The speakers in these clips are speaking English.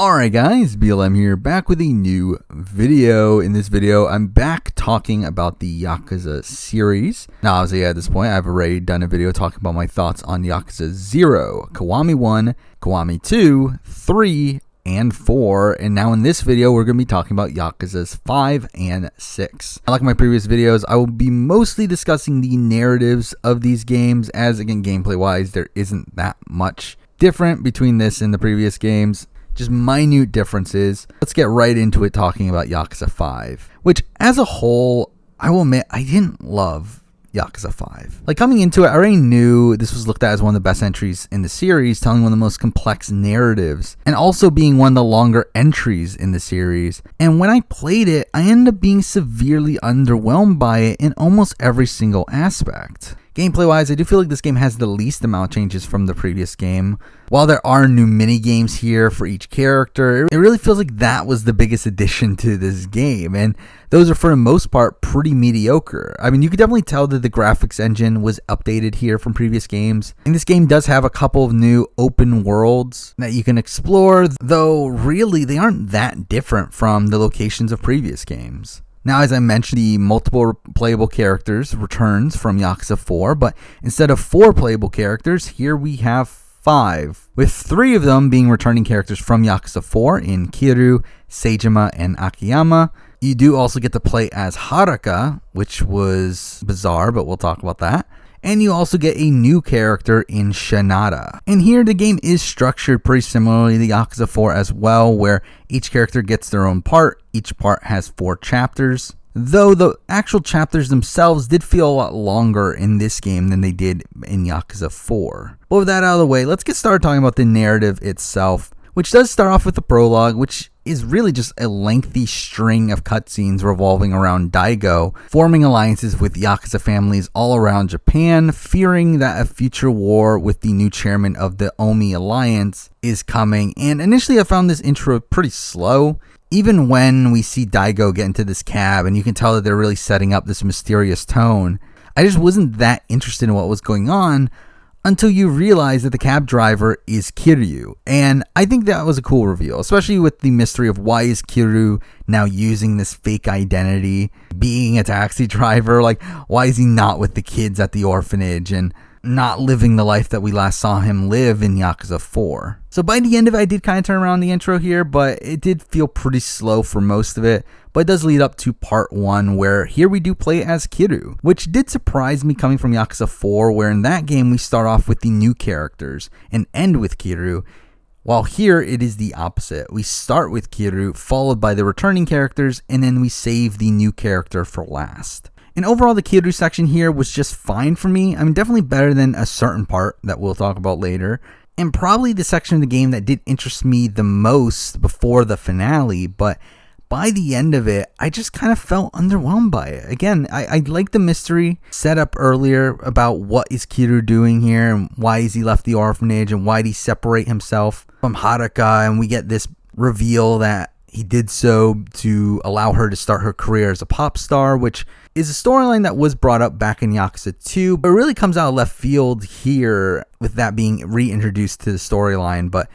Alright guys, BLM here, back with a new video. In this video, I'm back talking about the Yakuza series. Now obviously at this point, I've already done a video talking about my thoughts on Yakuza 0, Kiwami 1, Kiwami 2, 3, and 4, and now in this video, we're going to be talking about Yakuza's 5 and 6. Like my previous videos, I will be mostly discussing the narratives of these games, as again, gameplay-wise, there isn't that much different between this and the previous games. Just minute differences. Let's get right into it talking about Yakuza 5, which as a whole, I will admit, I didn't love Yakuza 5. Like coming into it, I already knew this was looked at as one of the best entries in the series, telling one of the most complex narratives, and also being one of the longer entries in the series. And when I played it, I ended up being severely underwhelmed by it in almost every single aspect. Gameplay wise, I do feel like this game has the least amount of changes from the previous game. While there are new mini games here for each character, it really feels like that was the biggest addition to this game, and those are for the most part pretty mediocre. I mean, you could definitely tell that the graphics engine was updated here from previous games, and this game does have a couple of new open worlds that you can explore, though really they aren't that different from the locations of previous games. Now, as I mentioned, the multiple playable characters returns from Yakuza 4, but instead of 4 playable characters, here we have 5, with 3 of them being returning characters from Yakuza 4 in Kiryu, Seijima, and Akiyama. You do also get to play as Haruka, which was bizarre, but we'll talk about that. And you also get a new character in Shinada. And here the game is structured pretty similarly to Yakuza 4 as well, where each character gets their own part. Each part has 4 chapters, though the actual chapters themselves did feel a lot longer in this game than they did in Yakuza 4. But with that out of the way, let's get started talking about the narrative itself, which does start off with the prologue, which is really just a lengthy string of cutscenes revolving around Daigo forming alliances with Yakuza families all around Japan, fearing that a future war with the new chairman of the Omi Alliance is coming. And initially I found this intro pretty slow. Even when we see Daigo get into this cab and you can tell that they're really setting up this mysterious tone, I just wasn't that interested in what was going on until you realize that the cab driver is Kiryu. And I think that was a cool reveal, especially with the mystery of why is Kiryu now using this fake identity, being a taxi driver. Like, why is he not with the kids at the orphanage and not living the life that we last saw him live in Yakuza 4. So by the end of it, I did kind of turn around the intro here, but it did feel pretty slow for most of it. But it does lead up to part 1, where here we do play as Kiryu, which did surprise me coming from Yakuza 4, where in that game we start off with the new characters and end with Kiryu, while here it is the opposite. We start with Kiryu, followed by the returning characters, and then we save the new character for last. And overall, the Kiryu section here was just fine for me. I mean, definitely better than a certain part that we'll talk about later. And probably the section of the game that did interest me the most before the finale, but by the end of it, I just kind of felt underwhelmed by it. Again, I like the mystery set up earlier about what is Kiryu doing here and why is he left the orphanage and why did he separate himself from Haruka, and we get this reveal that he did so to allow her to start her career as a pop star, which is a storyline that was brought up back in Yakuza 2, but it really comes out of left field here with that being reintroduced to the storyline. But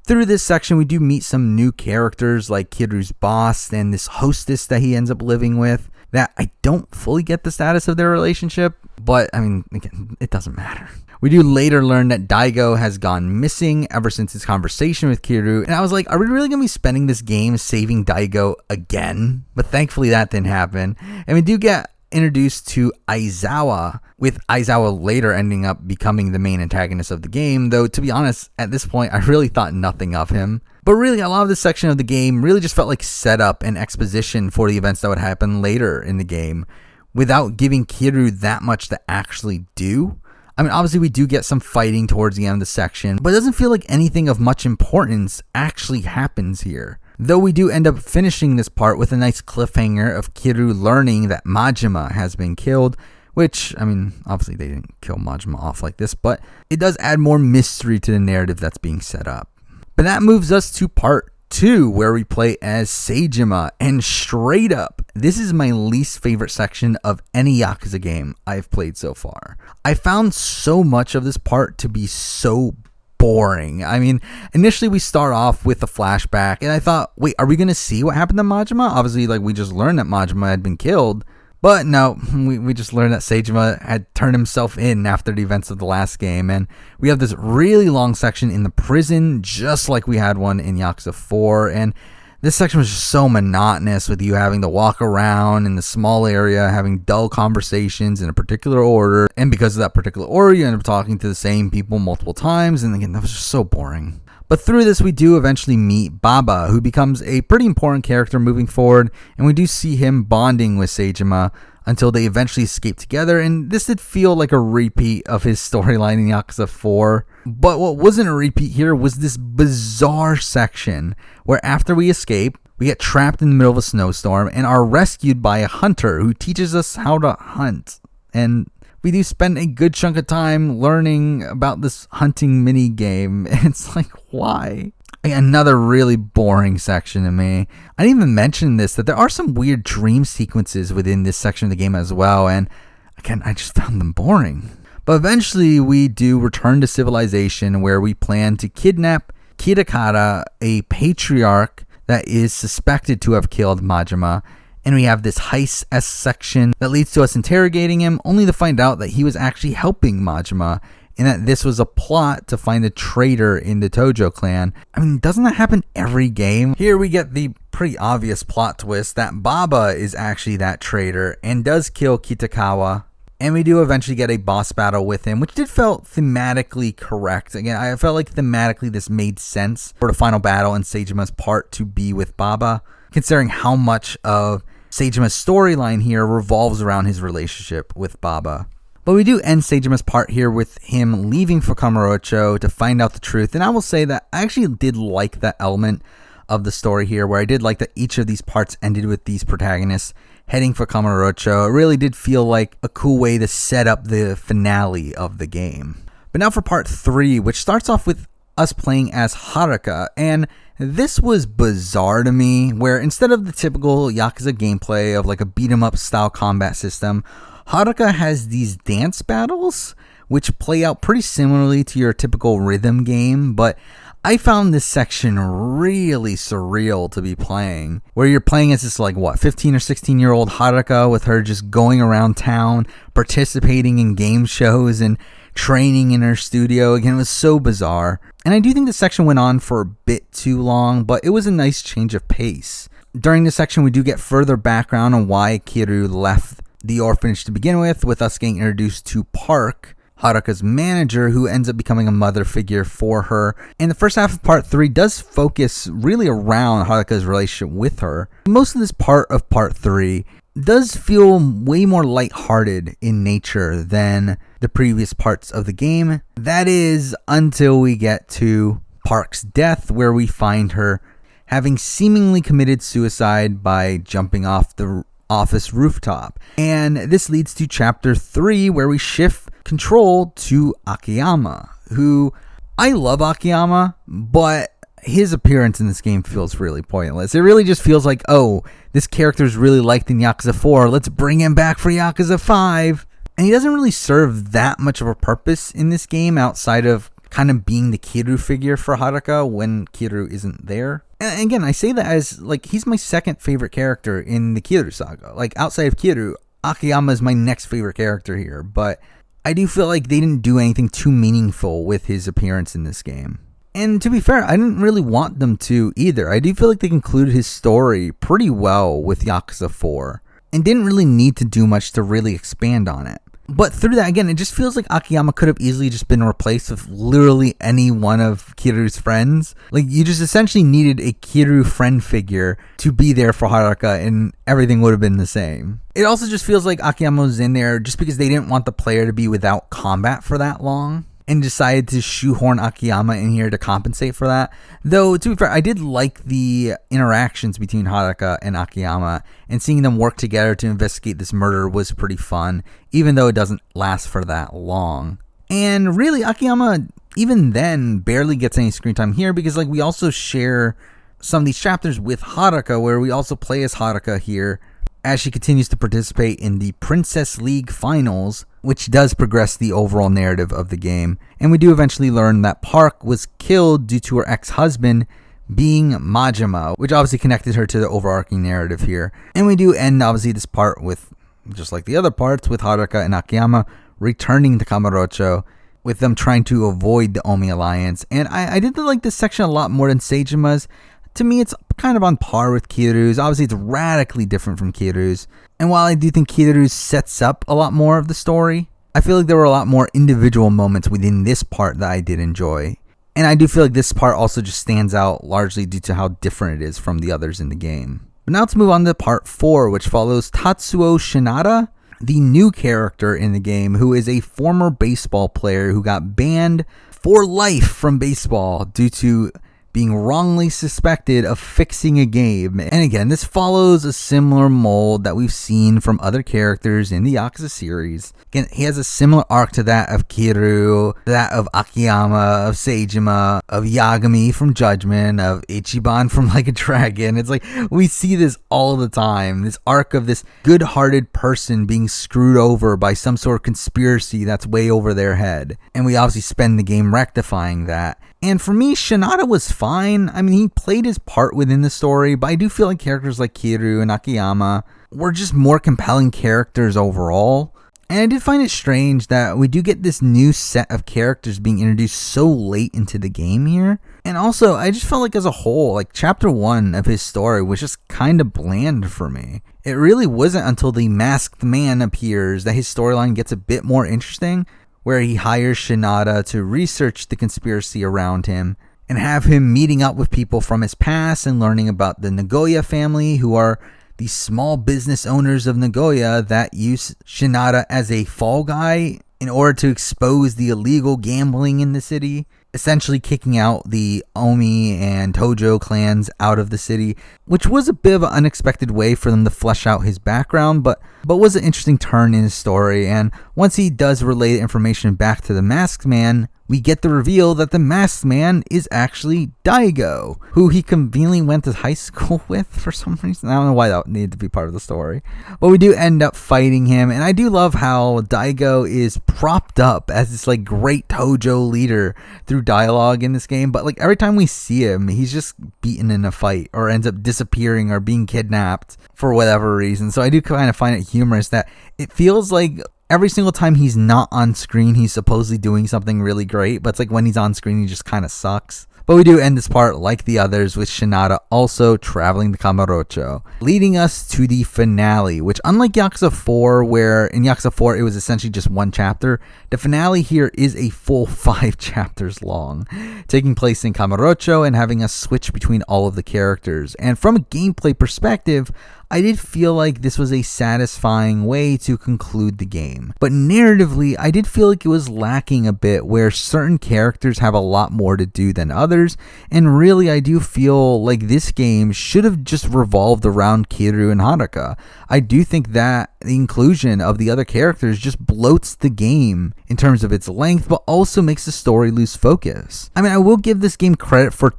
through this section, we do meet some new characters like Kiryu's boss and this hostess that he ends up living with, that I don't fully get the status of their relationship, but I mean, again, it doesn't matter. We do later learn that Daigo has gone missing ever since his conversation with Kiryu, and I was like, are we really going to be spending this game saving Daigo again? But thankfully that didn't happen, and we do get introduced to Aizawa, with Aizawa later ending up becoming the main antagonist of the game, though to be honest, at this point, I really thought nothing of him. But really, a lot of this section of the game really just felt like setup and exposition for the events that would happen later in the game, without giving Kiryu that much to actually do. I mean, obviously we do get some fighting towards the end of the section, but it doesn't feel like anything of much importance actually happens here. Though we do end up finishing this part with a nice cliffhanger of Kiryu learning that Majima has been killed, which, I mean, obviously they didn't kill Majima off like this, but it does add more mystery to the narrative that's being set up. But that moves us to part 2, where we play as Seijima, and straight up, this is my least favorite section of any Yakuza game I've played so far. I found so much of this part to be so boring. I mean, initially we start off with a flashback, and I thought, wait, are we going to see what happened to Majima? Obviously, like, we just learned that Majima had been killed. But no, we just learned that Seijima had turned himself in after the events of the last game. And we have this really long section in the prison, just like we had one in Yakuza 4. And this section was just so monotonous, with you having to walk around in the small area, having dull conversations in a particular order. And because of that particular order, you end up talking to the same people multiple times. And again, that was just so boring. But through this, we do eventually meet Baba, who becomes a pretty important character moving forward, and we do see him bonding with Seijima until they eventually escape together, and this did feel like a repeat of his storyline in Yakuza 4. But what wasn't a repeat here was this bizarre section where after we escape, we get trapped in the middle of a snowstorm and are rescued by a hunter who teaches us how to hunt. And we do spend a good chunk of time learning about this hunting mini game. It's like, why? Another really boring section to me. I didn't even mention this, that there are some weird dream sequences within this section of the game as well. And again, I just found them boring. But eventually we do return to civilization, where we plan to kidnap Kitakata, a patriarch that is suspected to have killed Majima. And we have this heist-esque section that leads to us interrogating him, only to find out that he was actually helping Majima, and that this was a plot to find a traitor in the Tojo clan. I mean, doesn't that happen every game? Here we get the pretty obvious plot twist that Baba is actually that traitor and does kill Kitakawa. And we do eventually get a boss battle with him, which did felt thematically correct. Again, I felt like thematically this made sense for the final battle and Seijima's part to be with Baba, considering how much of Seijima's storyline here revolves around his relationship with Baba. But we do end Seijima's part here with him leaving for Kamurocho to find out the truth. And I will say that I actually did like that element of the story here, where I did like that each of these parts ended with these protagonists heading for Kamurocho. It really did feel like a cool way to set up the finale of the game. But now for part 3, which starts off with us playing as Haruka, and this was bizarre to me, where instead of the typical Yakuza gameplay of like a beat-em-up style combat system, Haruka has these dance battles, which play out pretty similarly to your typical rhythm game, but I found this section really surreal to be playing, where you're playing as this 15 or 16 year old Haruka, with her just going around town, participating in game shows and training in her studio. Again, it was so bizarre. And I do think this section went on for a bit too long, but it was a nice change of pace. During this section, we do get further background on why Kiryu left the orphanage to begin with us getting introduced to Park, Haruka's manager, who ends up becoming a mother figure for her. And the first half of part 3 does focus really around Haruka's relationship with her. Most of this part of part 3 does feel way more lighthearted in nature than the previous parts of the game. That is until we get to Park's death, where we find her having seemingly committed suicide by jumping off the office rooftop. And this leads to chapter 3, where we shift control to Akiyama, who I love Akiyama, but his appearance in this game feels really pointless. It really just feels like, oh, this character is really liked in Yakuza 4, let's bring him back for Yakuza 5. And he doesn't really serve that much of a purpose in this game outside of kind of being the Kiryu figure for Haruka when Kiryu isn't there. And again, I say that as he's my second favorite character in the Kiryu Saga. Outside of Kiryu, Akiyama is my next favorite character here, but I do feel like they didn't do anything too meaningful with his appearance in this game. And to be fair, I didn't really want them to either. I do feel like they concluded his story pretty well with Yakuza 4 and didn't really need to do much to really expand on it. But through that, again, it just feels like Akiyama could have easily just been replaced with literally any one of Kiryu's friends. You just essentially needed a Kiryu friend figure to be there for Haruka, and everything would have been the same. It also just feels like Akiyama was in there just because they didn't want the player to be without combat for that long, and decided to shoehorn Akiyama in here to compensate for that. Though, to be fair, I did like the interactions between Haruka and Akiyama, and seeing them work together to investigate this murder was pretty fun, even though it doesn't last for that long. And really, Akiyama, even then, barely gets any screen time here, because we also share some of these chapters with Haruka, where we also play as Haruka here, as she continues to participate in the Princess League finals, which does progress the overall narrative of the game. And we do eventually learn that Park was killed due to her ex-husband being Majima, which obviously connected her to the overarching narrative here. And we do end, obviously, this part with, just like the other parts, with Haruka and Akiyama returning to Kamurocho, with them trying to avoid the Omi Alliance. And I did like this section a lot more than Seijima's. To me, it's kind of on par with Kiryu's. Obviously, it's radically different from Kiryu's. And while I do think Kiryu's sets up a lot more of the story, I feel like there were a lot more individual moments within this part that I did enjoy. And I do feel like this part also just stands out largely due to how different it is from the others in the game. But now let's move on to part 4, which follows Tatsuo Shinada, the new character in the game, who is a former baseball player who got banned for life from baseball due to being wrongly suspected of fixing a game. And again, this follows a similar mold that we've seen from other characters in the Yakuza series. Again, he has a similar arc to that of Kiryu, that of Akiyama, of Seijima, of Yagami from Judgment, of Ichiban from Like a Dragon. It's like, we see this all the time. This arc of this good-hearted person being screwed over by some sort of conspiracy that's way over their head. And we obviously spend the game rectifying that. And for me, Shinada was fine. I mean, he played his part within the story, but I do feel like characters like Kiryu and Akiyama were just more compelling characters overall. And I did find it strange that we do get this new set of characters being introduced so late into the game here. And also, I just felt like as a whole, like chapter 1 of his story was just kind of bland for me. It really wasn't until the masked man appears that his storyline gets a bit more interesting, where he hires Shinada to research the conspiracy around him and have him meeting up with people from his past and learning about the Nagoya family, who are the small business owners of Nagoya that use Shinada as a fall guy in order to expose the illegal gambling in the city, essentially kicking out the Omi and Tojo clans out of the city, which was a bit of an unexpected way for them to flesh out his background, but was an interesting turn in his story. And once he does relay information back to the Masked Man, we get the reveal that the Masked Man is actually Daigo, who he conveniently went to high school with for some reason. I don't know why that needed to be part of the story. But we do end up fighting him, and I do love how Daigo is propped up as this like great Tojo leader through dialogue in this game. But like every time we see him, he's just beaten in a fight or ends up disappearing or being kidnapped for whatever reason. So I do kind of find it humorous that it feels like every single time he's not on screen, he's supposedly doing something really great, but it's like when he's on screen, he just kind of sucks. But we do end this part, like the others, with Shinada also traveling to Kamurocho, leading us to the finale, which unlike Yakuza 4, where in Yakuza 4 it was essentially just one chapter, the finale here is a full 5 chapters long, taking place in Kamurocho and having us switch between all of the characters. And from a gameplay perspective, I did feel like this was a satisfying way to conclude the game. But narratively, I did feel like it was lacking a bit, where certain characters have a lot more to do than others, and really I do feel like this game should have just revolved around Kiryu and Haruka. I do think that the inclusion of the other characters just bloats the game in terms of its length, but also makes the story lose focus. I mean, I will give this game credit for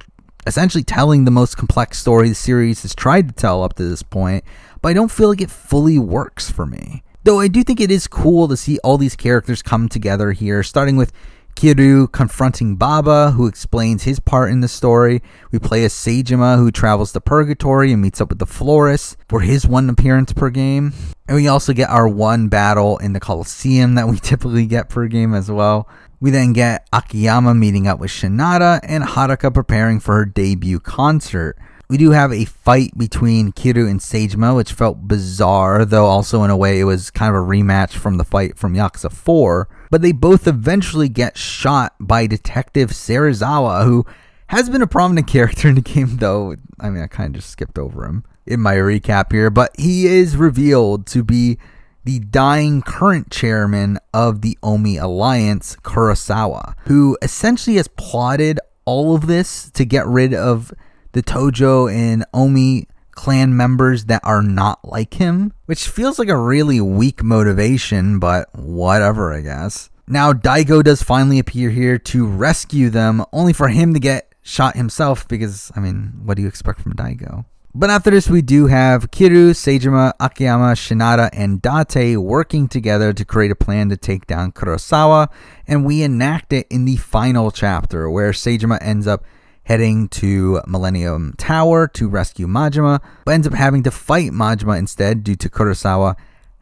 essentially telling the most complex story the series has tried to tell up to this point, but I don't feel like it fully works for me. Though I do think it is cool to see all these characters come together here, starting with Kiryu confronting Baba, who explains his part in the story. We play as Seijima, who travels to Purgatory and meets up with the Florist for his one appearance per game. And we also get our one battle in the Colosseum that we typically get per game as well. We then get Akiyama meeting up with Shinada and Haruka preparing for her debut concert. We do have a fight between Kiryu and Seijima, which felt bizarre, though also in a way it was kind of a rematch from the fight from Yakuza 4. But they both eventually get shot by Detective Serizawa, who has been a prominent character in the game, though. I mean, I kind of just skipped over him in my recap here, but he is revealed to be the dying current chairman of the Omi Alliance, Kurosawa, who essentially has plotted all of this to get rid of the Tojo and Omi clan members that are not like him, which feels like a really weak motivation, but whatever, I guess. Now, Daigo does finally appear here to rescue them, only for him to get shot himself because, I mean, what do you expect from Daigo? But after this, we do have Kiryu, Seijima, Akiyama, Shinada, and Date working together to create a plan to take down Kurosawa, and we enact it in the final chapter, where Seijima ends up heading to Millennium Tower to rescue Majima, but ends up having to fight Majima instead due to Kurosawa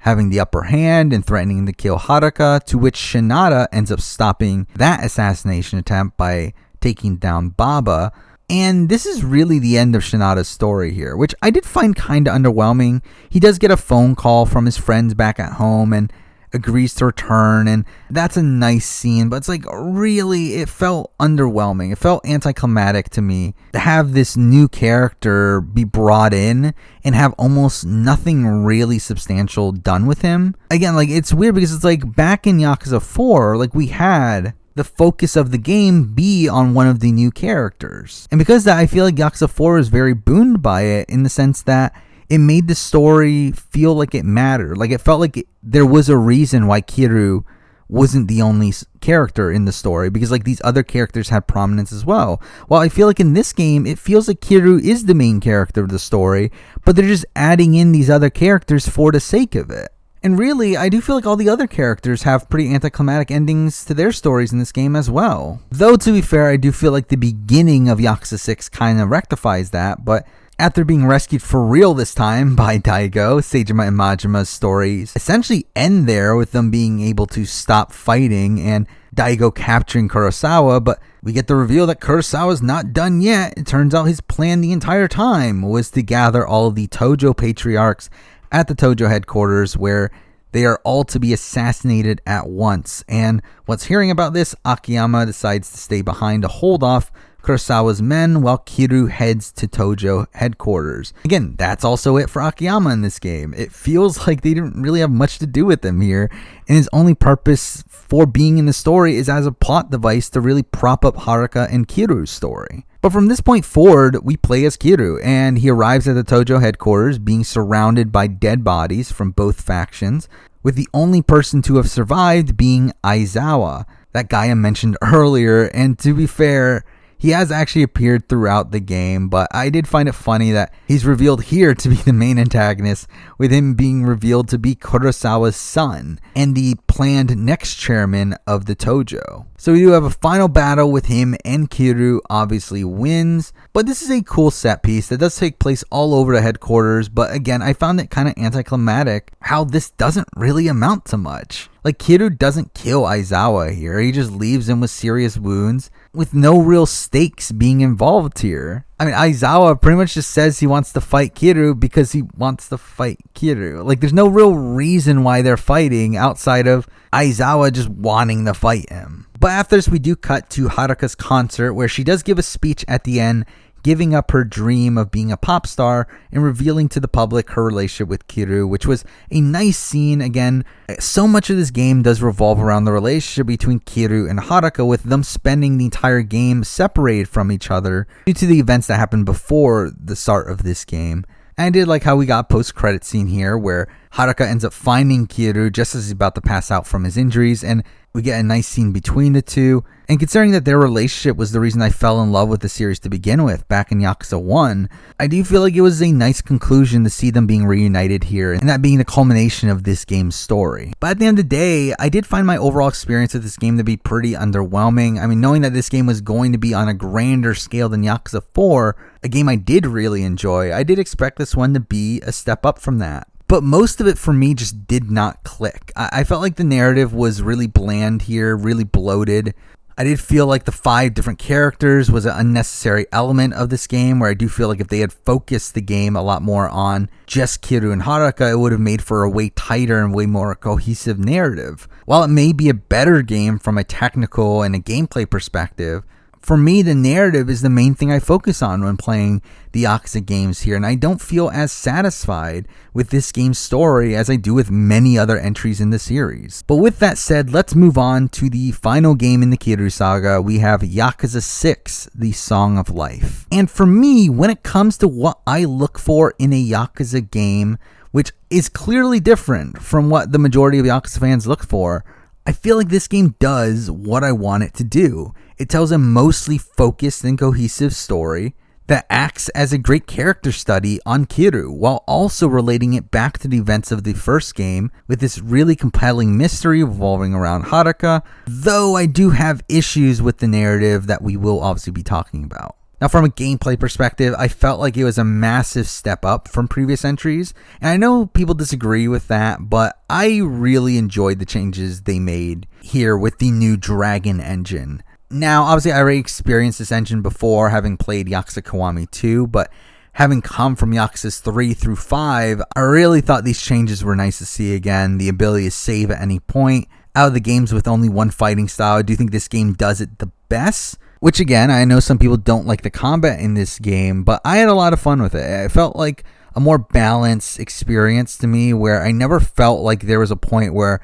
having the upper hand and threatening to kill Haruka, to which Shinada ends up stopping that assassination attempt by taking down Baba. And this is really the end of Shinada's story here, which I did find kind of underwhelming. He does get a phone call from his friends back at home and agrees to return, and that's a nice scene, but it's like, really, it felt underwhelming. It felt anticlimactic to me to have this new character be brought in and have almost nothing really substantial done with him. Again, like, it's weird because it's like back in Yakuza 4, like, we had the focus of the game be on one of the new characters. And because of that, I feel like Yakuza 4 is very booned by it in the sense that it made the story feel like it mattered. Like, it felt like there was a reason why Kiryu wasn't the only character in the story, because like these other characters had prominence as well. While I feel like in this game, it feels like Kiryu is the main character of the story, but they're just adding in these other characters for the sake of it. And really, I do feel like all the other characters have pretty anticlimactic endings to their stories in this game as well. Though, to be fair, I do feel like the beginning of Yakuza 6 kind of rectifies that, but after being rescued for real this time by Daigo, Seijima and Majima's stories essentially end there with them being able to stop fighting and Daigo capturing Kurosawa, but we get the reveal that Kurosawa's not done yet. It turns out his plan the entire time was to gather all of the Tojo patriarchs at the Tojo headquarters, where they are all to be assassinated at once. And once hearing about this, Akiyama decides to stay behind to hold off Kurosawa's men while Kiryu heads to Tojo headquarters. Again, that's also it for Akiyama in this game. It feels like they didn't really have much to do with him here, and his only purpose for being in the story is as a plot device to really prop up Haruka and Kiryu's story. But from this point forward, we play as Kiryu, and he arrives at the Tojo headquarters being surrounded by dead bodies from both factions, with the only person to have survived being Aizawa, that guy I mentioned earlier. And to be fair, he has actually appeared throughout the game, but I did find it funny that he's revealed here to be the main antagonist, with him being revealed to be Kurosawa's son and the planned next chairman of the Tojo. So we do have a final battle with him, and Kiryu obviously wins, but this is a cool set piece that does take place all over the headquarters. But again, I found it kind of anticlimactic how this doesn't really amount to much. Like, Kiryu doesn't kill Aizawa here, he just leaves him with serious wounds, with no real stakes being involved here. I mean, Aizawa pretty much just says he wants to fight Kiryu because he wants to fight Kiryu. Like, there's no real reason why they're fighting outside of Aizawa just wanting to fight him. But after this, we do cut to Haruka's concert, where she does give a speech at the end, giving up her dream of being a pop star and revealing to the public her relationship with Kiryu, which was a nice scene. Again, so much of this game does revolve around the relationship between Kiryu and Haruka, with them spending the entire game separated from each other due to the events that happened before the start of this game. And I did like how we got a post-credit scene here where Haruka ends up finding Kiryu just as he's about to pass out from his injuries, and we get a nice scene between the two. And considering that their relationship was the reason I fell in love with the series to begin with back in Yakuza 1, I do feel like it was a nice conclusion to see them being reunited here, and that being the culmination of this game's story. But at the end of the day, I did find my overall experience with this game to be pretty underwhelming. I mean, knowing that this game was going to be on a grander scale than Yakuza 4, a game I did really enjoy, I did expect this one to be a step up from that. But most of it for me just did not click. I felt like the narrative was really bland here, really bloated. I did feel like the 5 different characters was an unnecessary element of this game, where I do feel like if they had focused the game a lot more on just Kiryu and Haruka, it would have made for a way tighter and way more cohesive narrative. While it may be a better game from a technical and a gameplay perspective, for me, the narrative is the main thing I focus on when playing the Yakuza games here, and I don't feel as satisfied with this game's story as I do with many other entries in the series. But with that said, let's move on to the final game in the Kiryu Saga. We have Yakuza 6, The Song of Life. And for me, when it comes to what I look for in a Yakuza game, which is clearly different from what the majority of Yakuza fans look for, I feel like this game does what I want it to do. It tells a mostly focused and cohesive story that acts as a great character study on Kiryu, while also relating it back to the events of the first game with this really compelling mystery revolving around Haruka, though I do have issues with the narrative that we will obviously be talking about. Now, from a gameplay perspective, I felt like it was a massive step up from previous entries, and I know people disagree with that, but I really enjoyed the changes they made here with the new Dragon engine. Now, obviously, I already experienced this engine before, having played Yakuza Kiwami 2, but having come from Yakuza 3 through 5, I really thought these changes were nice to see again. The ability to save at any point. Out of the games with only one fighting style, I do think this game does it the best. Which again, I know some people don't like the combat in this game, but I had a lot of fun with it. It felt like a more balanced experience to me, where I never felt like there was a point where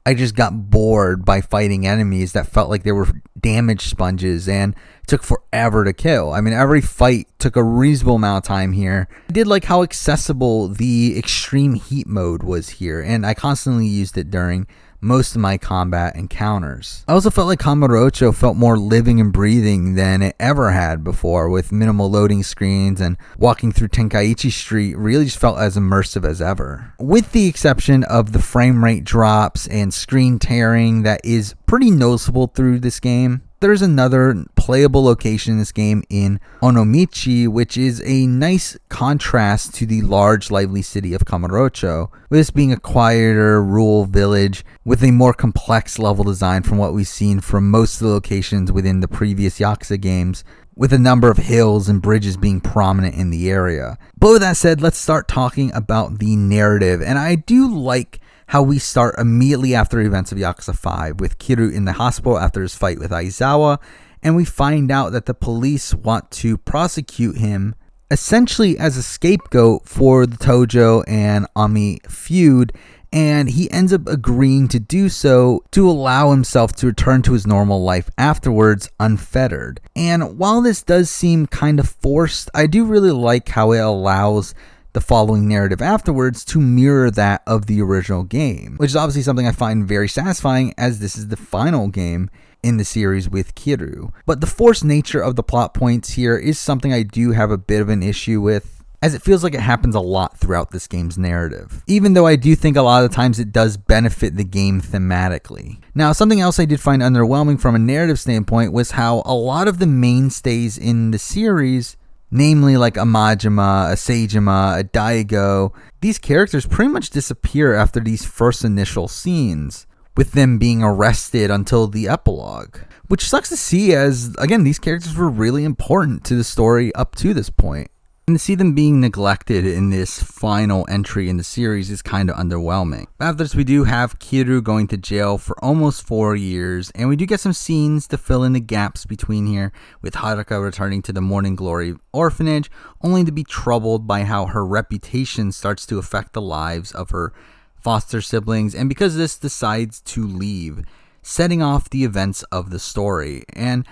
I just got bored by fighting enemies that felt like they were damage sponges and took forever to kill. I mean, every fight took a reasonable amount of time here. I did like how accessible the extreme heat mode was here, and I constantly used it during most of my combat encounters. I also felt like Kamurocho felt more living and breathing than it ever had before, with minimal loading screens, and walking through Tenkaichi Street really just felt as immersive as ever. With the exception of the frame rate drops and screen tearing that is pretty noticeable through this game. There's another playable location in this game in Onomichi, which is a nice contrast to the large, lively city of Kamurocho, with this being a quieter, rural village with a more complex level design from what we've seen from most of the locations within the previous Yakuza games, with a number of hills and bridges being prominent in the area. But with that said, let's start talking about the narrative, and I do like how we start immediately after the events of Yakuza 5 with Kiryu in the hospital after his fight with Aizawa, and we find out that the police want to prosecute him essentially as a scapegoat for the Tojo and Ami feud, and he ends up agreeing to do so to allow himself to return to his normal life afterwards unfettered. And while this does seem kind of forced, I do really like how it allows the following narrative afterwards to mirror that of the original game, which is obviously something I find very satisfying, as this is the final game in the series with Kiryu. But the forced nature of the plot points here is something I do have a bit of an issue with, as it feels like it happens a lot throughout this game's narrative, even though I do think a lot of the times it does benefit the game thematically. Now, something else I did find underwhelming from a narrative standpoint was how a lot of the mainstays in the series, namely like a Majima, a Seijima, a Daigo, these characters pretty much disappear after these first initial scenes, with them being arrested until the epilogue. Which sucks to see, as, again, these characters were really important to the story up to this point. And to see them being neglected in this final entry in the series is kind of underwhelming. After this, we do have Kiryu going to jail for almost 4 years, and we do get some scenes to fill in the gaps between here, with Haruka returning to the Morning Glory orphanage, only to be troubled by how her reputation starts to affect the lives of her foster siblings, and because of this decides to leave, setting off the events of the story. And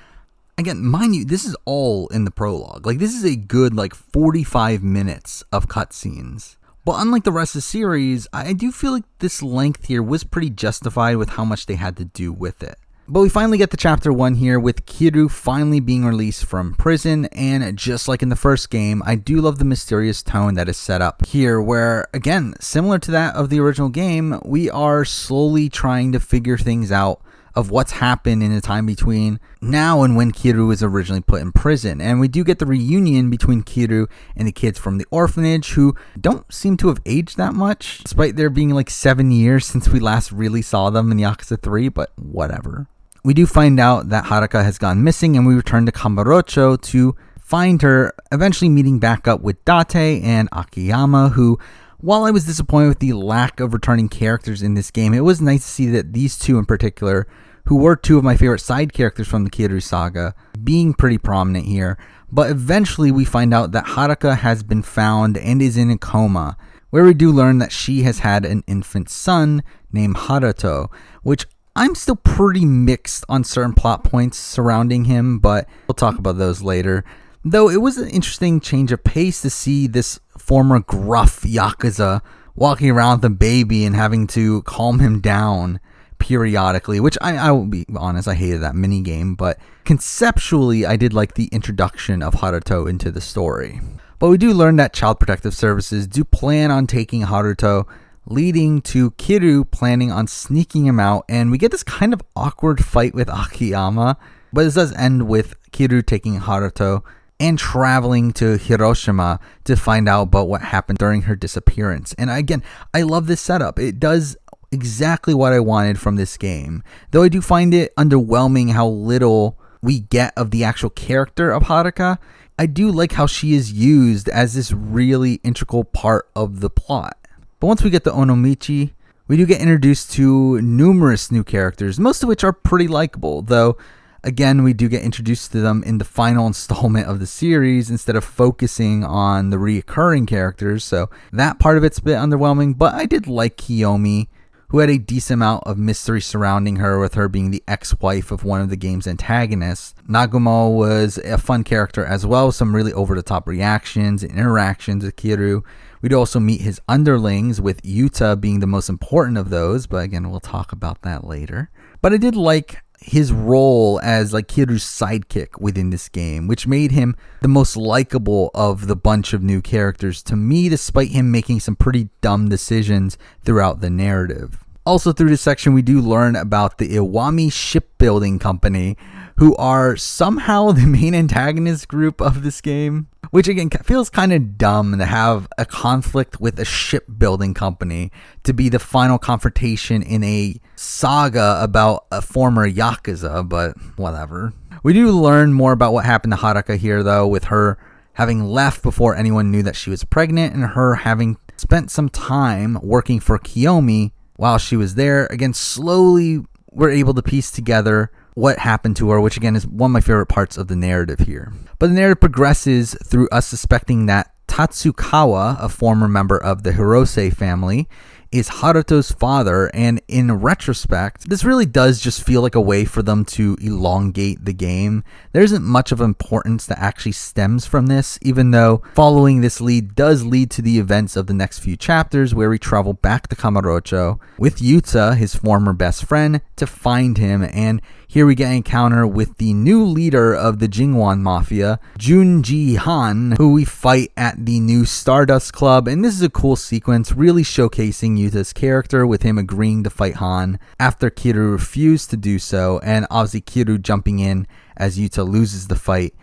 again, mind you, this is all in the prologue. Like, this is a good, 45 minutes of cutscenes. But unlike the rest of the series, I do feel like this length here was pretty justified with how much they had to do with it. But we finally get to chapter 1 here, with Kiryu finally being released from prison, and just like in the first game, I do love the mysterious tone that is set up here, where, again, similar to that of the original game, we are slowly trying to figure things out of what's happened in the time between now and when Kiryu was originally put in prison. And we do get the reunion between Kiryu and the kids from the orphanage, who don't seem to have aged that much, despite there being 7 years since we last really saw them in Yakuza 3, but whatever. We do find out that Haruka has gone missing, and we return to Kamurocho to find her, eventually meeting back up with Date and Akiyama, who, while I was disappointed with the lack of returning characters in this game, it was nice to see that these two in particular, who were two of my favorite side characters from the Kiryu Saga, being pretty prominent here. But eventually we find out that Haruka has been found and is in a coma, where we do learn that she has had an infant son named Haruto, which I'm still pretty mixed on certain plot points surrounding him, but we'll talk about those later. Though it was an interesting change of pace to see this former gruff Yakuza walking around with a baby and having to calm him down periodically, which I will be honest, I hated that mini game, but conceptually I did like the introduction of Haruto into the story. But we do learn that Child Protective Services do plan on taking Haruto, leading to Kiryu planning on sneaking him out, and we get this kind of awkward fight with Akiyama, but this does end with Kiryu taking Haruto and traveling to Hiroshima to find out about what happened during her disappearance. And again, I love this setup. It does exactly what I wanted from this game, though I do find it underwhelming how little we get of the actual character of Haruka. I do like how she is used as this really integral part of the plot. But once we get to Onomichi, we do get introduced to numerous new characters, most of which are pretty likable, though again, we do get introduced to them in the final installment of the series instead of focusing on the reoccurring characters, so that part of it's a bit underwhelming. But I did like Kiyomi, who had a decent amount of mystery surrounding her, with her being the ex-wife of one of the game's antagonists. Nagumo was a fun character as well, some really over-the-top reactions and interactions with Kiryu. We'd also meet his underlings, with Yuta being the most important of those, but again, we'll talk about that later. But I did like his role as like Kiryu's sidekick within this game, which made him the most likable of the bunch of new characters to me, despite him making some pretty dumb decisions throughout the narrative. Also through this section, we do learn about the Iwami Shipbuilding Company, who are somehow the main antagonist group of this game, which again feels kind of dumb to have a conflict with a shipbuilding company to be the final confrontation in a saga about a former Yakuza, but whatever. We do learn more about what happened to Haruka here, though, with her having left before anyone knew that she was pregnant, and her having spent some time working for Kiyomi while she was there. Again, slowly we're able to piece together what happened to her, which again is one of my favorite parts of the narrative here. But the narrative progresses through us suspecting that Tatsukawa, a former member of the Hirose family, is Haruto's father, and in retrospect, this really does just feel like a way for them to elongate the game. There isn't much of importance that actually stems from this, even though following this lead does lead to the events of the next few chapters, where we travel back to Kamurocho with Yuta, his former best friend, to find him, and here we get an encounter with the new leader of the Jingwan Mafia, Junji Han, who we fight at the new Stardust Club. And this is a cool sequence, really showcasing Yuta's character, with him agreeing to fight Han after Kiryu refused to do so, and obviously Kiryu jumping in as Yuta loses the fight.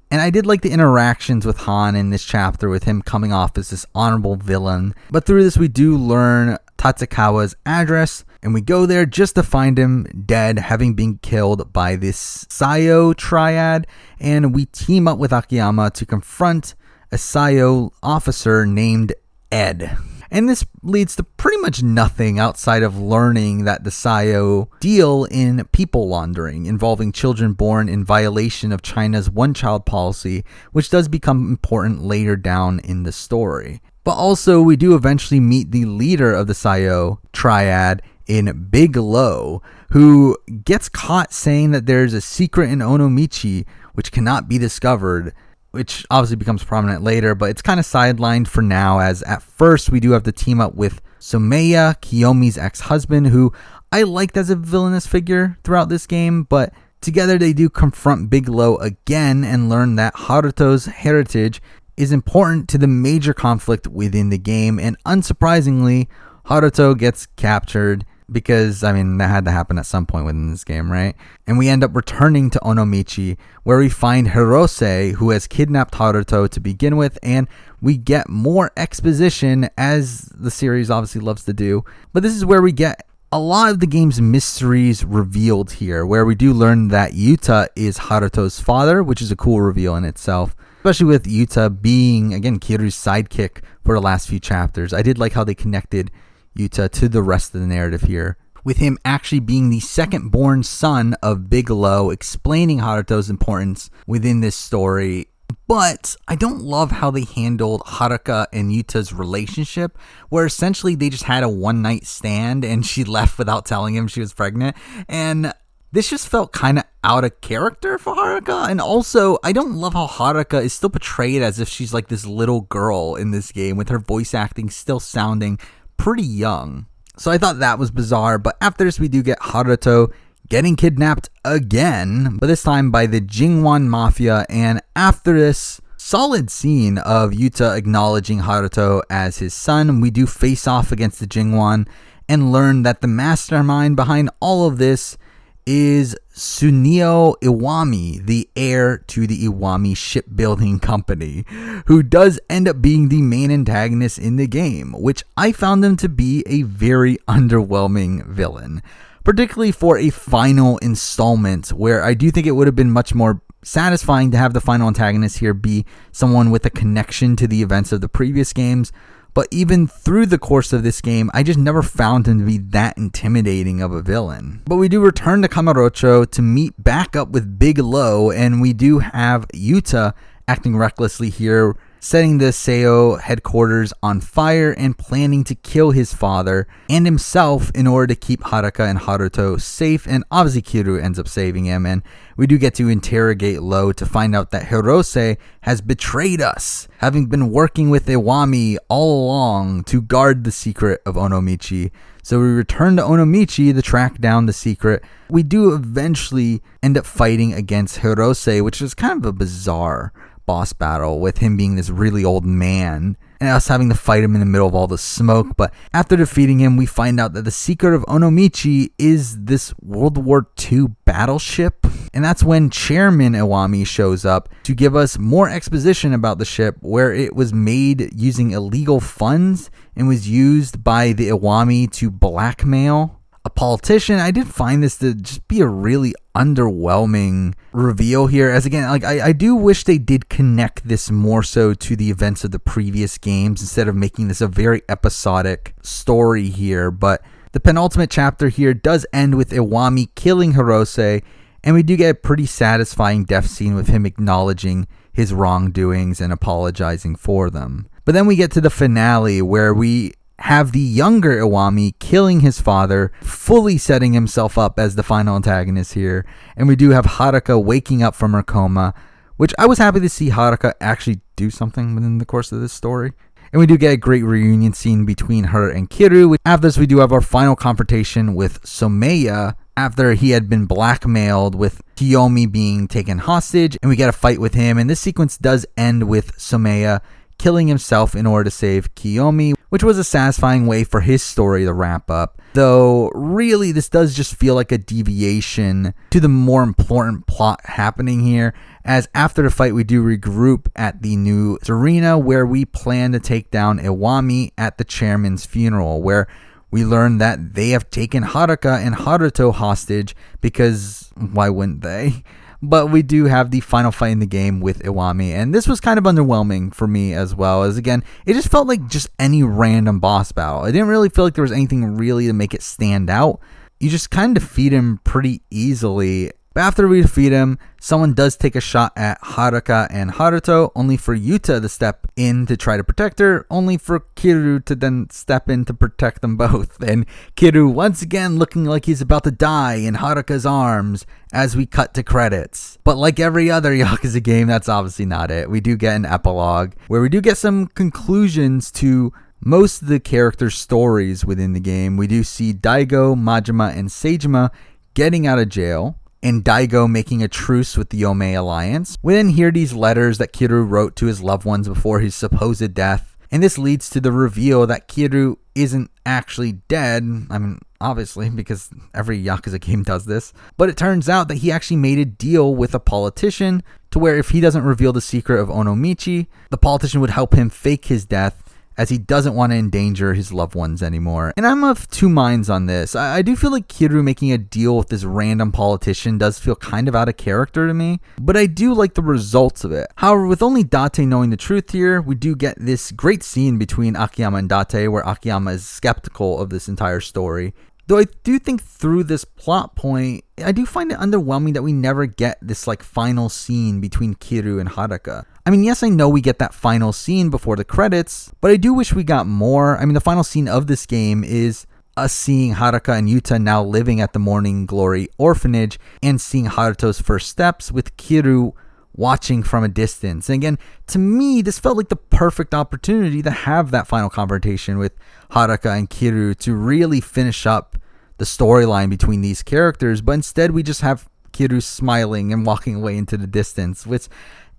And I did like the interactions with Han in this chapter, with him coming off as this honorable villain. But through this, we do learn Tatsukawa's address, and we go there just to find him dead, having been killed by this Sayo triad, and we team up with Akiyama to confront a Sayo officer named Ed. And this leads to pretty much nothing outside of learning that the Sayo deal in people laundering, involving children born in violation of China's one-child policy, which does become important later down in the story. But also, we do eventually meet the leader of the Sayo triad in Big Lo, who gets caught saying that there's a secret in Onomichi which cannot be discovered, which obviously becomes prominent later, but it's kind of sidelined for now, as at first we do have to team up with Sumeya, Kiyomi's ex-husband, who I liked as a villainous figure throughout this game, but together they do confront Big Lo again and learn that Haruto's heritage is important to the major conflict within the game, and unsurprisingly, Haruto gets captured, because, I mean, that had to happen at some point within this game, right? And we end up returning to Onomichi, where we find Hirose, who has kidnapped Haruto to begin with, and we get more exposition, as the series obviously loves to do. But this is where we get a lot of the game's mysteries revealed here, where we do learn that Yuta is Haruto's father, which is a cool reveal in itself, especially with Yuta being, again, Kiryu's sidekick for the last few chapters. I did like how they connected Yuta to the rest of the narrative here, with him actually being the second born son of Big Lo, explaining Haruto's importance within this story. But I don't love how they handled Haruka and Yuta's relationship, where essentially they just had a one-night stand and she left without telling him she was pregnant. And this just felt kind of out of character for Haruka. And also, I don't love how Haruka is still portrayed as if she's like this little girl in this game, with her voice acting still sounding pretty young. So I thought that was bizarre, but after this we do get Haruto getting kidnapped again, but this time by the Jingwan Mafia, and after this solid scene of Yuta acknowledging Haruto as his son, we do face off against the Jingwan and learn that the mastermind behind all of this is Sunio Iwami, the heir to the Iwami shipbuilding company, who does end up being the main antagonist in the game, which I found him to be a very underwhelming villain, particularly for a final installment, where I do think it would have been much more satisfying to have the final antagonist here be someone with a connection to the events of the previous games. But even through the course of this game, I just never found him to be that intimidating of a villain. But we do return to Kamurocho to meet back up with Big Lo, and we do have Yuta acting recklessly here, setting the Seo headquarters on fire and planning to kill his father and himself in order to keep Haruka and Haruto safe, and obviously Kiryu ends up saving him, and we do get to interrogate Lo to find out that Hirose has betrayed us, having been working with Iwami all along to guard the secret of Onomichi. So we return to Onomichi to track down the secret. We do eventually end up fighting against Hirose, which is kind of a bizarre boss battle, with him being this really old man and us having to fight him in the middle of all the smoke. But after defeating him, we find out that the secret of Onomichi is this World War II battleship, and that's when Chairman Iwami shows up to give us more exposition about the ship, where it was made using illegal funds and was used by the Iwami to blackmail a politician. I did find this to just be a really underwhelming reveal here, as again, like I do wish they did connect this more so to the events of the previous games instead of making this a very episodic story here. But the penultimate chapter here does end with Iwami killing Hirose, and we do get a pretty satisfying death scene with him acknowledging his wrongdoings and apologizing for them. But then we get to the finale, where we have the younger Iwami killing his father, fully setting himself up as the final antagonist here. And we do have Haruka waking up from her coma, which I was happy to see Haruka actually do something within the course of this story. And we do get a great reunion scene between her and Kiryu. After this, we do have our final confrontation with Someya, after he had been blackmailed with Kiyomi being taken hostage, and we get a fight with him. And this sequence does end with Someya killing himself in order to save Kiyomi, which was a satisfying way for his story to wrap up. Though really this does just feel like a deviation to the more important plot happening here, as after the fight we do regroup at the new arena, where we plan to take down Iwami at the chairman's funeral, where we learn that they have taken Haruka and Haruto hostage, because why wouldn't they? But we do have the final fight in the game with Iwami, and this was kind of underwhelming for me as well, as again, it just felt like just any random boss battle. It didn't really feel like there was anything really to make it stand out. You just kind of defeat him pretty easily. But after we defeat him, someone does take a shot at Haruka and Haruto, only for Yuta to step in to try to protect her, only for Kiryu to then step in to protect them both. And Kiryu once again looking like he's about to die in Haruka's arms as we cut to credits. But like every other Yakuza game, that's obviously not it. We do get an epilogue where we do get some conclusions to most of the characters' stories within the game. We do see Daigo, Majima, and Seijima getting out of jail, and Daigo making a truce with the Yomei Alliance. We then hear these letters that Kiryu wrote to his loved ones before his supposed death, and this leads to the reveal that Kiryu isn't actually dead. I mean, obviously, because every Yakuza game does this. But it turns out that he actually made a deal with a politician to where if he doesn't reveal the secret of Onomichi, the politician would help him fake his death, as he doesn't want to endanger his loved ones anymore. And I'm of two minds on this. I do feel like Kiryu making a deal with this random politician does feel kind of out of character to me, but I do like the results of it. However, with only Date knowing the truth here, we do get this great scene between Akiyama and Date, where Akiyama is skeptical of this entire story. Though I do think through this plot point, I do find it underwhelming that we never get this like final scene between Kiryu and Haruka. I mean, yes, I know we get that final scene before the credits, but I do wish we got more. I mean, the final scene of this game is us seeing Haruka and Yuta now living at the Morning Glory orphanage and seeing Haruto's first steps, with Kiryu watching from a distance. And again, to me, this felt like the perfect opportunity to have that final confrontation with Haruka and Kiryu to really finish up the storyline between these characters. But instead, we just have Kiryu smiling and walking away into the distance, which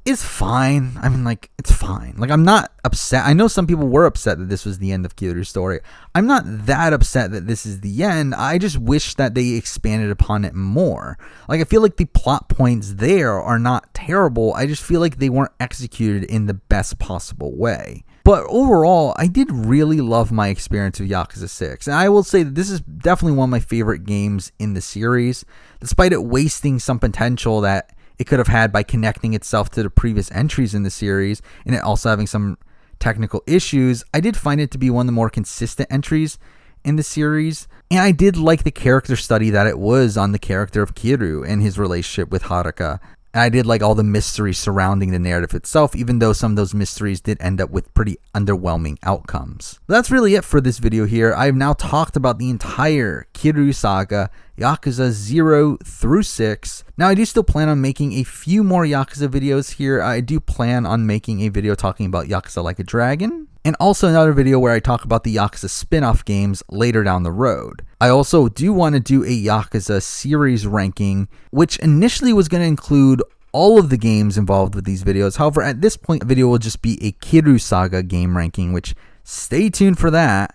is fine. I mean, like, it's fine. Like, I'm not upset. I know some people were upset that this was the end of Kiryu's story. I'm not that upset that this is the end. I just wish that they expanded upon it more. Like, I feel like the plot points there are not terrible. I just feel like they weren't executed in the best possible way. But overall, I did really love my experience with Yakuza 6. And I will say that this is definitely one of my favorite games in the series, despite it wasting some potential that it could have had by connecting itself to the previous entries in the series, and it also having some technical issues. I did find it to be one of the more consistent entries in the series, and I did like the character study that it was on the character of Kiryu and his relationship with Haruka. And I did like all the mysteries surrounding the narrative itself, even though some of those mysteries did end up with pretty underwhelming outcomes. But that's really it for this video here. I've now talked about the entire Kiryu Saga, Yakuza 0 through 6. Now, I do still plan on making a few more Yakuza videos here. I do plan on making a video talking about Yakuza Like a Dragon, and also another video where I talk about the Yakuza spin-off games later down the road. I also do want to do a Yakuza series ranking, which initially was going to include all of the games involved with these videos. However, at this point, the video will just be a Kiryu Saga game ranking, which stay tuned for that.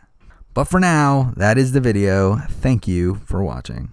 But for now, that is the video. Thank you for watching.